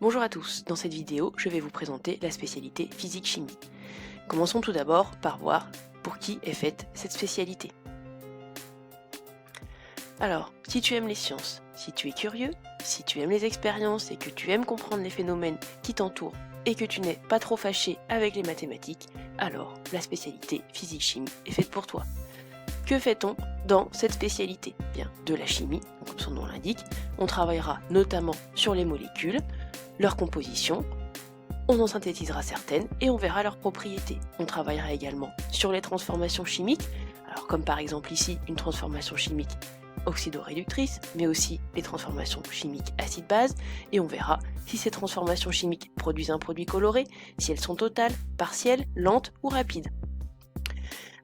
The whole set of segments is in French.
Bonjour à tous, dans cette vidéo, je vais vous présenter la spécialité physique-chimie. Commençons tout d'abord par voir pour qui est faite cette spécialité. Alors, si tu aimes les sciences, si tu es curieux, si tu aimes les expériences et que tu aimes comprendre les phénomènes qui t'entourent et que tu n'es pas trop fâché avec les mathématiques, alors la spécialité physique-chimie est faite pour toi. Que fait-on dans cette spécialité? Bien, de la chimie, comme son nom l'indique, on travaillera notamment sur les molécules, leur composition, on en synthétisera certaines et on verra leurs propriétés. On travaillera également sur les transformations chimiques, alors comme par exemple ici une transformation chimique oxydoréductrice, mais aussi les transformations chimiques acide-base, et on verra si ces transformations chimiques produisent un produit coloré, si elles sont totales, partielles, lentes ou rapides.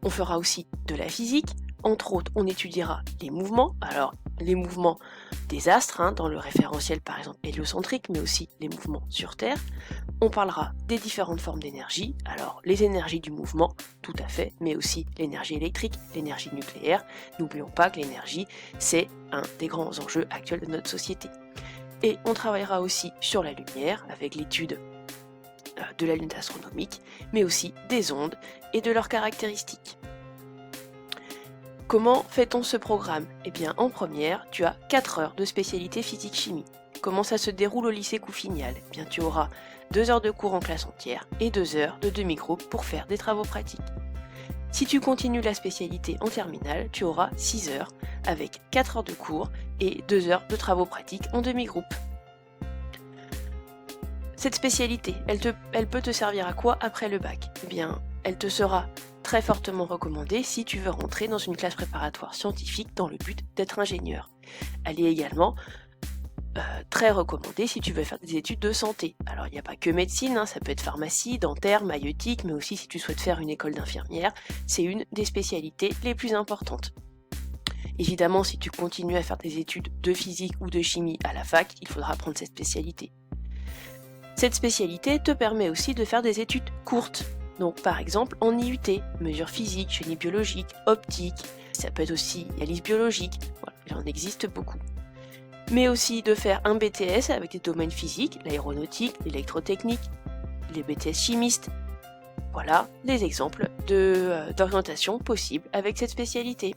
On fera aussi de la physique, entre autres on étudiera les mouvements, alors les mouvements des astres, dans le référentiel par exemple héliocentrique, mais aussi les mouvements sur Terre. On parlera des différentes formes d'énergie, alors les énergies du mouvement, tout à fait, mais aussi l'énergie électrique, l'énergie nucléaire. N'oublions pas que l'énergie, c'est un des grands enjeux actuels de notre société. Et on travaillera aussi sur la lumière, avec l'étude de la lunette astronomique, mais aussi des ondes et de leurs caractéristiques. Comment fait-on ce programme? Eh bien, en première, tu as 4 heures de spécialité physique-chimie. Comment ça se déroule au lycée Couffignal? Eh bien, tu auras 2 heures de cours en classe entière et 2 heures de demi-groupe pour faire des travaux pratiques. Si tu continues la spécialité en terminale, tu auras 6 heures avec 4 heures de cours et 2 heures de travaux pratiques en demi-groupe. Cette spécialité, elle peut te servir à quoi après le bac? Eh bien, elle te sera très fortement recommandée si tu veux rentrer dans une classe préparatoire scientifique dans le but d'être ingénieur. Elle est également très recommandée si tu veux faire des études de santé. Alors il n'y a pas que médecine, ça peut être pharmacie, dentaire, maïeutique, mais aussi si tu souhaites faire une école d'infirmière, c'est une des spécialités les plus importantes. Évidemment, si tu continues à faire des études de physique ou de chimie à la fac, il faudra prendre cette spécialité. Cette spécialité te permet aussi de faire des études courtes, donc par exemple en IUT, mesures physiques, chenille biologique, optique, ça peut être aussi analyse biologique, voilà, il en existe beaucoup. Mais aussi de faire un BTS avec des domaines physiques, l'aéronautique, l'électrotechnique, les BTS chimistes. Voilà les exemples d'orientation possibles avec cette spécialité.